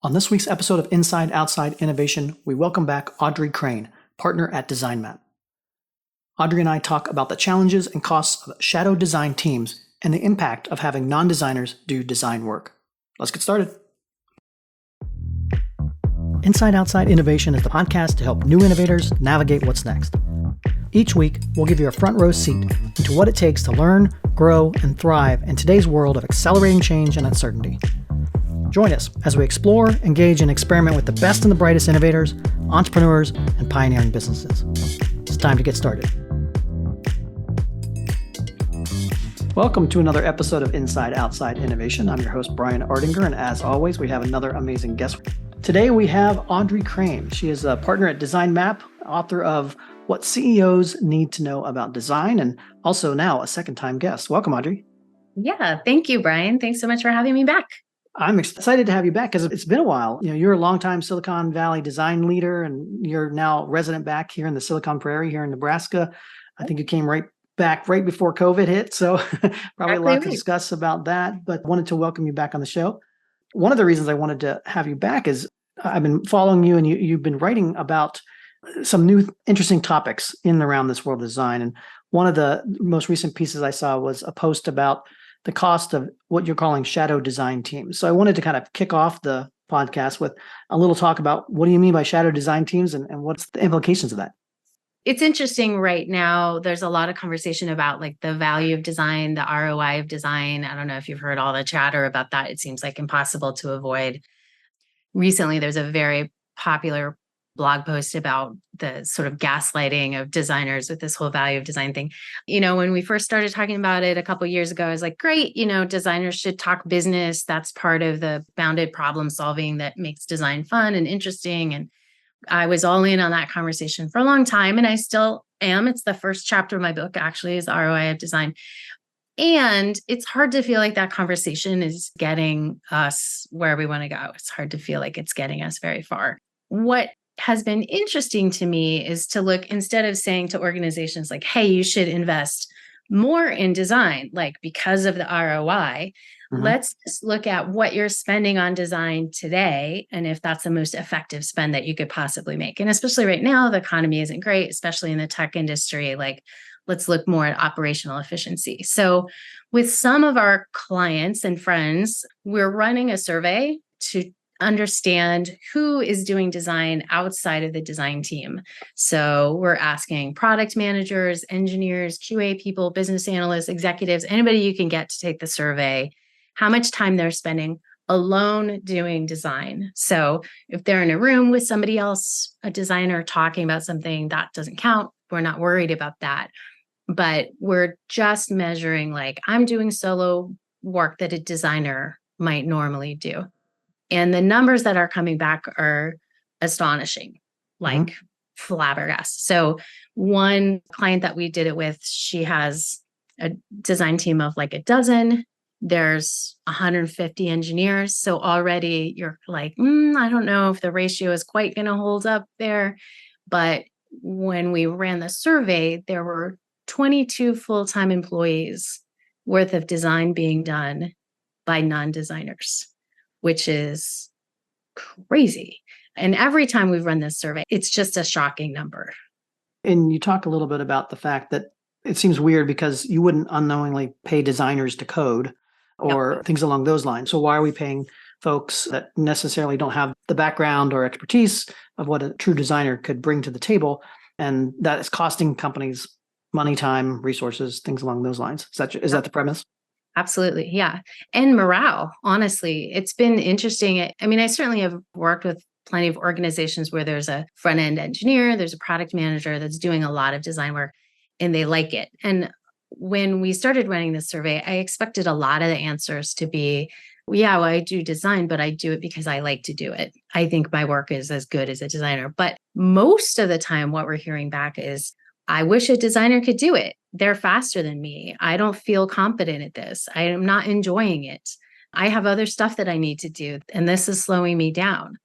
On this week's episode of Inside Outside Innovation, we welcome back Audrey Crane, partner at DesignMap. Audrey and I talk about the challenges and costs of shadow design teams and the impact of having non-designers do design work. Let's get started. Inside Outside Innovation is the podcast to help new innovators navigate what's next. Each week, we'll give you a front row seat into what it takes to learn, grow, and thrive in today's world of accelerating change and uncertainty. Join us as we explore, engage, and experiment with the best and the brightest innovators, entrepreneurs, and pioneering businesses. It's time to get started. Welcome to another episode of Inside Outside Innovation. I'm your host, Brian Ardinger, and as always, we have another amazing guest. Today, we have Audrey Crane. She is a partner at DesignMap, author of What CEOs Need to Know About Design, and also now a second-time guest. Welcome, Audrey. Yeah, thank you, Brian. Thanks so much for having me back. I'm excited to have you back because it's been a while. You're a longtime Silicon Valley design leader, and you're now resident back here in the Silicon Prairie here in Nebraska. I think you came back right before COVID hit, so probably a lot to discuss about that, but wanted to welcome you back on the show. One of the reasons I wanted to have you back is I've been following you, and you've been writing about some new interesting topics in and around this world of design. And one of the most recent pieces I saw was a post about the cost of what you're calling shadow design teams. So I wanted to kind of kick off the podcast with a little talk about what do you mean by shadow design teams and what's the implications of that? It's interesting right now. There's a lot of conversation about like the value of design, the ROI of design. I don't know if you've heard all the chatter about that. It seems like impossible to avoid. Recently, there's a very popular blog post about the sort of gaslighting of designers with this whole value of design thing. When we first started talking about it a couple of years ago, I was like, great, designers should talk business. That's part of the bounded problem solving that makes design fun and interesting. And I was all in on that conversation for a long time, and I still am. It's the first chapter of my book, actually, is the ROI of design. And it's hard to feel like that conversation is getting us where we want to go. It's hard to feel like it's getting us very far. What has been interesting to me is to look, instead of saying to organizations like, hey, you should invest more in design, like because of the ROI, let's just look at what you're spending on design today and if that's the most effective spend that you could possibly make. And especially right now, the economy isn't great, especially in the tech industry. Like, let's look more at operational efficiency. So with some of our clients and friends, we're running a survey to understand who is doing design outside of the design team. So we're asking product managers, engineers, QA people, business analysts, executives, anybody you can get to take the survey, how much time they're spending alone doing design. So if they're in a room with somebody else, a designer talking about something, that doesn't count. We're not worried about that. But we're just measuring, like, I'm doing solo work that a designer might normally do. And the numbers that are coming back are astonishing, like flabbergasted. So one client that we did it with, she has a design team of like a dozen. There's 150 engineers. So already you're like, I don't know if the ratio is quite going to hold up there. But when we ran the survey, there were 22 full-time employees worth of design being done by non-designers, which is crazy. And every time we've run this survey, it's just a shocking number. And you talk a little bit about the fact that it seems weird because you wouldn't unknowingly pay designers to code or things along those lines. So why are we paying folks that necessarily don't have the background or expertise of what a true designer could bring to the table? And that is costing companies money, time, resources, things along those lines. Is that the premise? Absolutely. Yeah. And morale, honestly, it's been interesting. I mean, I certainly have worked with plenty of organizations where there's a front-end engineer, there's a product manager that's doing a lot of design work, and they like it. And when we started running this survey, I expected a lot of the answers to be, well, I do design, but I do it because I like to do it. I think my work is as good as a designer. But most of the time, what we're hearing back is, I wish a designer could do it. They're faster than me. I don't feel competent at this. I am not enjoying it. I have other stuff that I need to do, and this is slowing me down.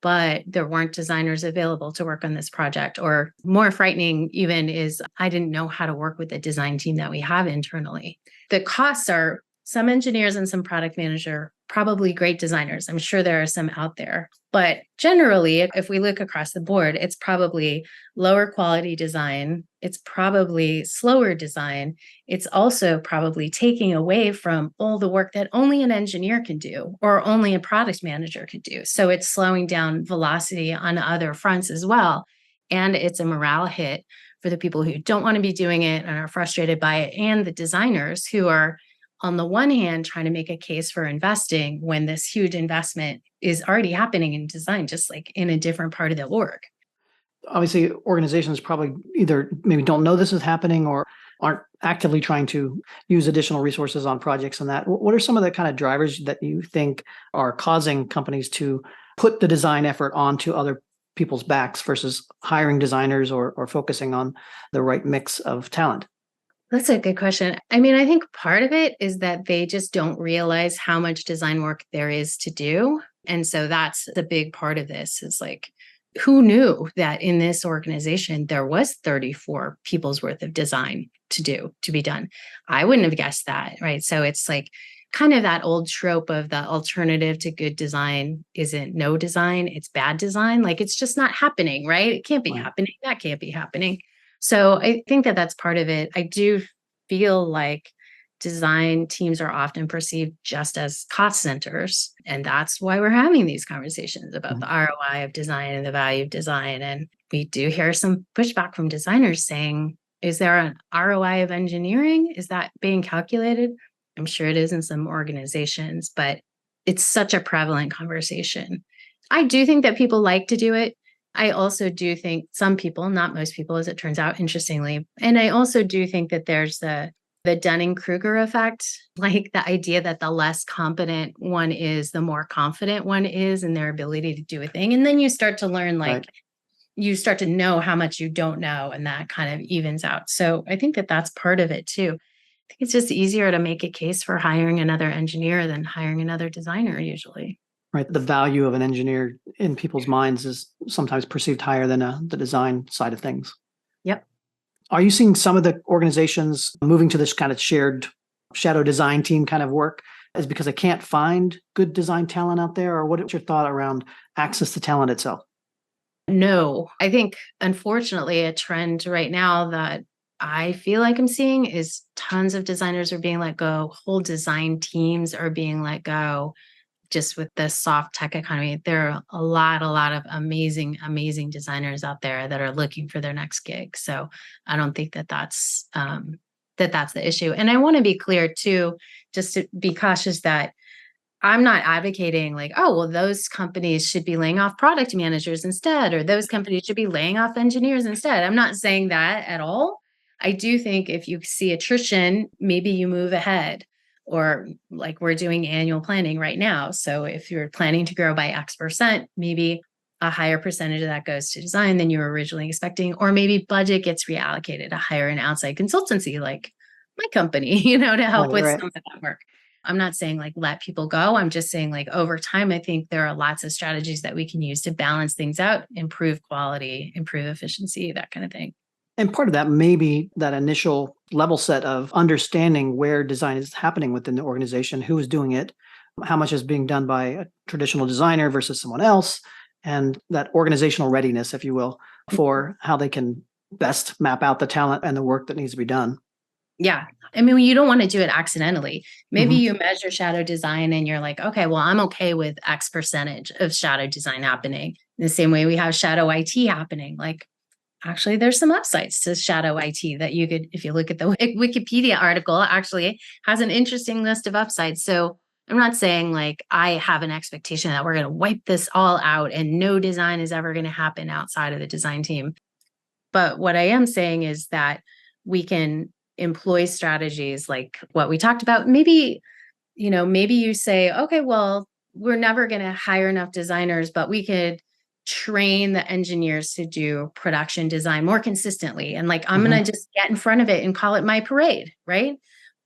But there weren't designers available to work on this project. Or more frightening even is I didn't know how to work with the design team that we have internally. The costs are some engineers and some product manager, probably great designers. I'm sure there are some out there. But generally, if we look across the board, it's probably lower quality design. It's probably slower design. It's also probably taking away from all the work that only an engineer can do or only a product manager could do. So it's slowing down velocity on other fronts as well. And it's a morale hit for the people who don't want to be doing it and are frustrated by it, and the designers who are, on the one hand, trying to make a case for investing when this huge investment is already happening in design, just like in a different part of the org. Obviously, organizations probably either maybe don't know this is happening or aren't actively trying to use additional resources on projects and that. What are some of the kind of drivers that you think are causing companies to put the design effort onto other people's backs versus hiring designers or focusing on the right mix of talent? That's a good question. I mean, I think part of it is that they just don't realize how much design work there is to do. And so that's the big part of this is like, who knew that in this organization there was 34 people's worth of design to be done? I wouldn't have guessed that, right? So it's like kind of that old trope of the alternative to good design isn't no design, it's bad design. Like it's just not happening, right? It can't be happening. That can't be happening. So I think that that's part of it. I do feel like design teams are often perceived just as cost centers. And that's why we're having these conversations about the ROI of design and the value of design. And we do hear some pushback from designers saying, is there an ROI of engineering? Is that being calculated? I'm sure it is in some organizations, but it's such a prevalent conversation. I do think that people like to do it. I also do think some people, not most people, as it turns out, interestingly. And I also do think that there's the Dunning-Kruger effect, like the idea that the less competent one is, the more confident one is in their ability to do a thing. And then you start to learn, you start to know how much you don't know, and that kind of evens out. So I think that that's part of it too. I think it's just easier to make a case for hiring another engineer than hiring another designer usually. Right. The value of an engineer in people's minds is sometimes perceived higher than the design side of things. Yep. Are you seeing some of the organizations moving to this kind of shared shadow design team kind of work is because they can't find good design talent out there? Or what's your thought around access to talent itself? No, I think, unfortunately, a trend right now that I feel like I'm seeing is tons of designers are being let go. Whole design teams are being let go. Just with the soft tech economy, there are a lot of amazing designers out there that are looking for their next gig. So I don't think that that's the issue. And I want to be clear too, just to be cautious that I'm not advocating like, oh, well, those companies should be laying off product managers instead, or those companies should be laying off engineers instead. I'm not saying that at all. I do think if you see attrition, maybe you move ahead. Or like we're doing annual planning right now. So if you're planning to grow by X%, maybe a higher percentage of that goes to design than you were originally expecting, or maybe budget gets reallocated to hire an outside consultancy like my company, to help with some of that work. I'm not saying like let people go. I'm just saying like over time, I think there are lots of strategies that we can use to balance things out, improve quality, improve efficiency, that kind of thing. And part of that may be that initial level set of understanding where design is happening within the organization, who is doing it, how much is being done by a traditional designer versus someone else, and that organizational readiness, if you will, for how they can best map out the talent and the work that needs to be done. Yeah. I mean, you don't want to do it accidentally. Maybe you measure shadow design and you're like, okay, well, I'm okay with X percentage of shadow design happening. In the same way we have shadow IT happening. Like, actually, there's some upsides to shadow IT that you could, if you look at the Wikipedia article, actually has an interesting list of upsides. So I'm not saying like I have an expectation that we're going to wipe this all out and no design is ever going to happen outside of the design team. But what I am saying is that we can employ strategies like what we talked about. Maybe you say, okay, well, we're never going to hire enough designers, but we could train the engineers to do production design more consistently. And like, I'm going to just get in front of it and call it my parade, right?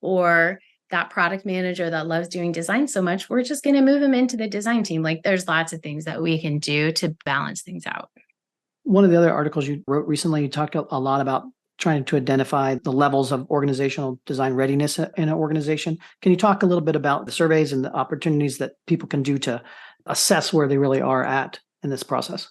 Or that product manager that loves doing design so much, we're just going to move them into the design team. Like there's lots of things that we can do to balance things out. One of the other articles you wrote recently, you talked a lot about trying to identify the levels of organizational design readiness in an organization. Can you talk a little bit about the surveys and the opportunities that people can do to assess where they really are at in this process?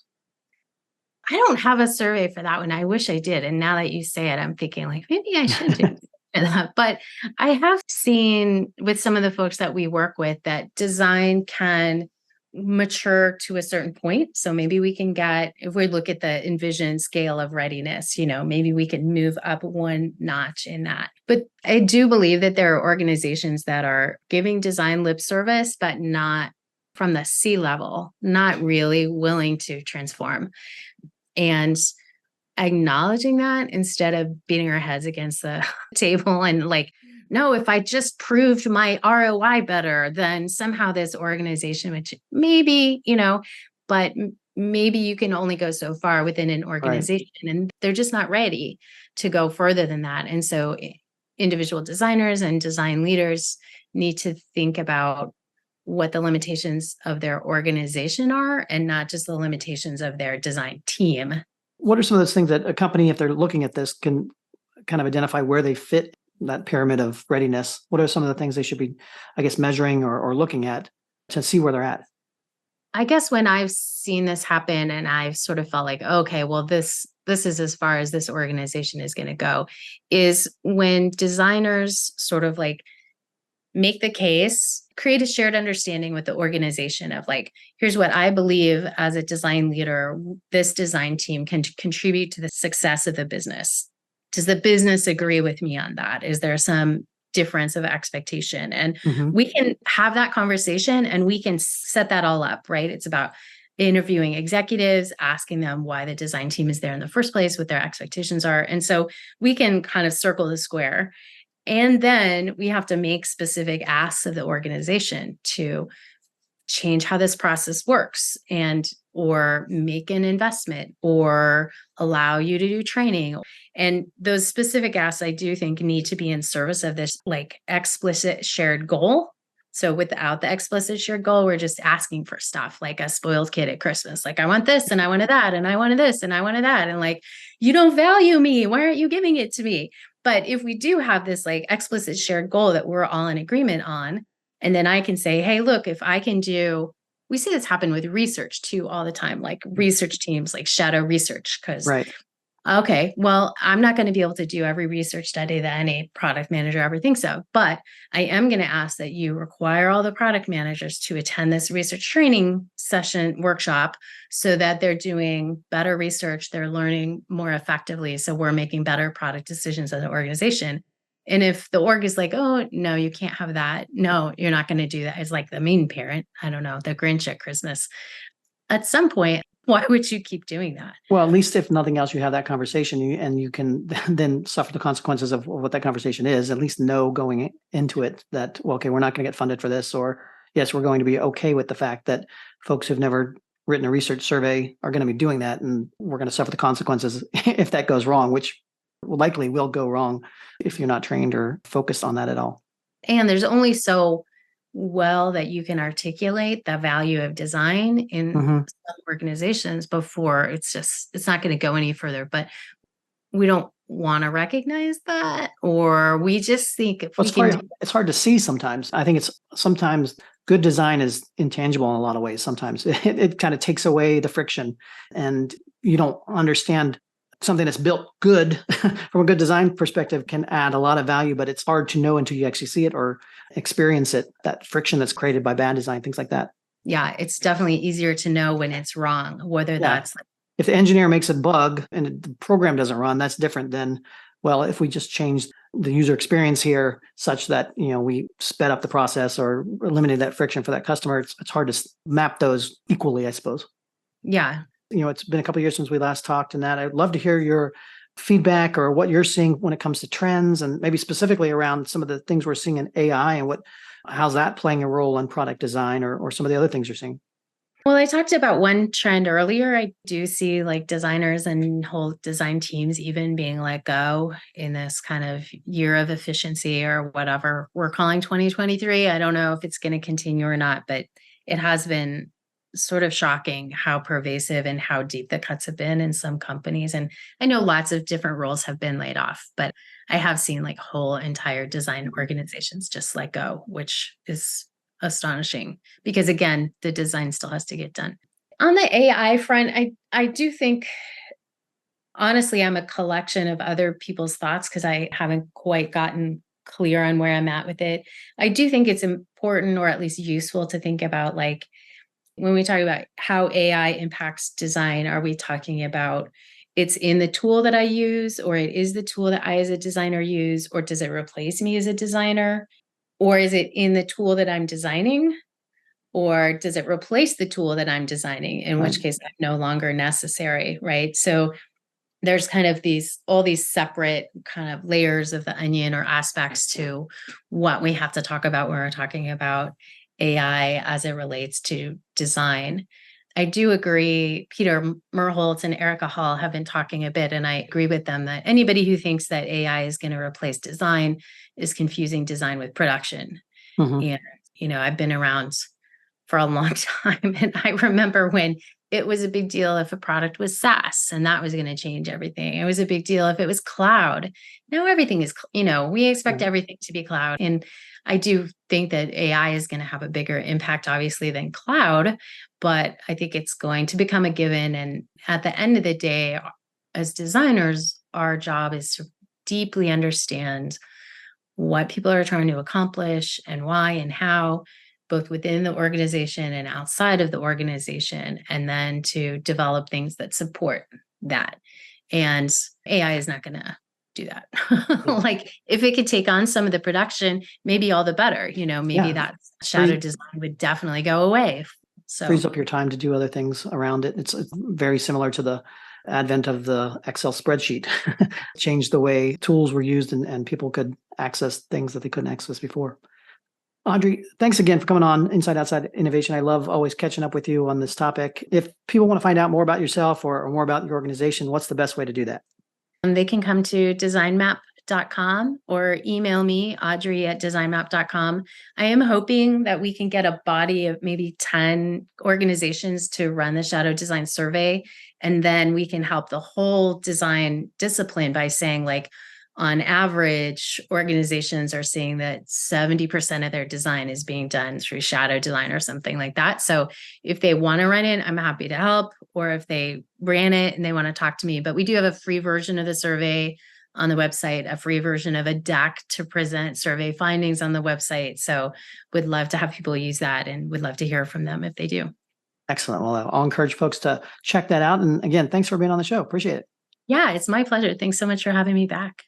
I don't have a survey for that one. I wish I did. And now that you say it, I'm thinking like maybe I should do that. But I have seen with some of the folks that we work with that design can mature to a certain point. So maybe we can get, if we look at the envisioned scale of readiness, maybe we can move up one notch in that. But I do believe that there are organizations that are giving design lip service, but not from the C level, not really willing to transform. And acknowledging that instead of beating our heads against the table and like, no, if I just proved my ROI better, then somehow this organization, which maybe, but maybe you can only go so far within an organization, right, and they're just not ready to go further than that. And so individual designers and design leaders need to think about what the limitations of their organization are and not just the limitations of their design team. What are some of those things that a company, if they're looking at this, can kind of identify where they fit that pyramid of readiness? What are some of the things they should be, I guess, measuring or looking at to see where they're at? I guess when I've seen this happen and I've sort of felt like, okay, well, this is as far as this organization is going to go, is when designers sort of like make the case, create a shared understanding with the organization of like, here's what I believe as a design leader, this design team can contribute to the success of the business. Does the business agree with me on that? Is there some difference of expectation? And we can have that conversation and we can set that all up, right? It's about interviewing executives, asking them why the design team is there in the first place, what their expectations are. And so we can kind of circle the square. And then we have to make specific asks of the organization to change how this process works or make an investment or allow you to do training. And those specific asks, I do think, need to be in service of this like explicit shared goal. So without the explicit shared goal, we're just asking for stuff like a spoiled kid at Christmas. Like, I want this and I wanted that and I wanted this and I wanted that. And like, you don't value me. Why aren't you giving it to me? But if we do have this like explicit shared goal that we're all in agreement on, and then I can say, hey, look, if I can do, we see this happen with research too all the time, like research teams, like shadow research, because, right. Okay, well, I'm not going to be able to do every research study that any product manager ever thinks of, but I am going to ask that you require all the product managers to attend this research training session workshop so that they're doing better research, they're learning more effectively, so we're making better product decisions as an organization. And if the org is like, oh, no, you can't have that. No, you're not going to do that. It's like the mean parent. I don't know, the Grinch at Christmas. At some point, why would you keep doing that? Well, at least if nothing else, you have that conversation and you can then suffer the consequences of what that conversation is, at least know going into it that, well, okay, we're not going to get funded for this, or yes, we're going to be okay with the fact that folks who've never written a research survey are going to be doing that. And we're going to suffer the consequences if that goes wrong, which likely will go wrong if you're not trained or focused on that at all. And there's only so well that you can articulate the value of design in some organizations before it's not going to go any further. But we don't want to recognize that, or we just think if it's hard to see sometimes. I think it's sometimes good design is intangible in a lot of ways. Sometimes it kind of takes away the friction and you don't understand something that's built good from a good design perspective can add a lot of value, but it's hard to know until you actually see it or experience it, that friction that's created by bad design, things like that. Yeah, it's definitely easier to know when it's wrong, whether that's like, if the engineer makes a bug and the program doesn't run, that's different than, well, if we just change the user experience here such that, we sped up the process or eliminated that friction for that customer, it's hard to map those equally, I suppose. Yeah. It's been a couple of years since we last talked, and that I'd love to hear your feedback or what you're seeing when it comes to trends, and maybe specifically around some of the things we're seeing in AI and how's that playing a role in product design or some of the other things you're seeing. Well, I talked about one trend earlier. I do see like designers and whole design teams even being let go in this kind of year of efficiency or whatever we're calling 2023. I don't know if it's going to continue or not, but it has been sort of shocking how pervasive and how deep the cuts have been in some companies. And I know lots of different roles have been laid off, but I have seen like whole entire design organizations just let go, which is astonishing because again, the design still has to get done. On the AI front, I do think, honestly, I'm a collection of other people's thoughts because I haven't quite gotten clear on where I'm at with it. I do think it's important or at least useful to think about like, when we talk about how AI impacts design, are we talking about it's in the tool that I use, or it is the tool that I as a designer use, or does it replace me as a designer? Or is it in the tool that I'm designing? Or does it replace the tool that I'm designing, in which case I'm no longer necessary, right? So there's kind of all these separate kind of layers of the onion or aspects to what we have to talk about when we're talking about AI as it relates to design. I do agree, Peter Merholtz and Erica Hall have been talking a bit, and I agree with them that anybody who thinks that AI is going to replace design is confusing design with production. And, I've been around for a long time, and I remember when it was a big deal if a product was SaaS and that was going to change everything. It was a big deal if it was cloud. Now everything is, we expect everything to be cloud. And I do think that AI is going to have a bigger impact, obviously, than cloud, but I think it's going to become a given. And at the end of the day, as designers, our job is to deeply understand what people are trying to accomplish and why and how, both within the organization and outside of the organization, and then to develop things that support that. And AI is not going to do that. Like if it could take on some of the production, maybe all the better, maybe that shadow design would definitely go away. So frees up your time to do other things around it. It's very similar to the advent of the Excel spreadsheet. Changed the way tools were used and people could access things that they couldn't access before. Audrey, thanks again for coming on Inside Outside Innovation. I love always catching up with you on this topic. If people want to find out more about yourself or more about your organization, what's the best way to do that? They can come to DesignMap.com or email me, Audrey@DesignMap.com. I am hoping that we can get a body of maybe 10 organizations to run the shadow design survey. And then we can help the whole design discipline by saying, like, on average, organizations are seeing that 70% of their design is being done through shadow design or something like that. So if they want to run it, I'm happy to help. Or if they ran it and they want to talk to me, but we do have a free version of the survey on the website, a free version of a deck to present survey findings on the website. So would love to have people use that and would love to hear from them if they do. Excellent. Well, I'll encourage folks to check that out. And again, thanks for being on the show. Appreciate it. Yeah, it's my pleasure. Thanks so much for having me back.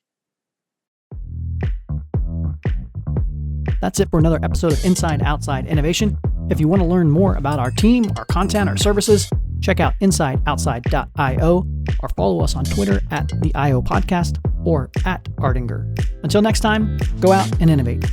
That's it for another episode of Inside Outside Innovation. If you want to learn more about our team, our content, our services, check out insideoutside.io or follow us on Twitter @the IO Podcast or @Ardinger. Until next time, go out and innovate.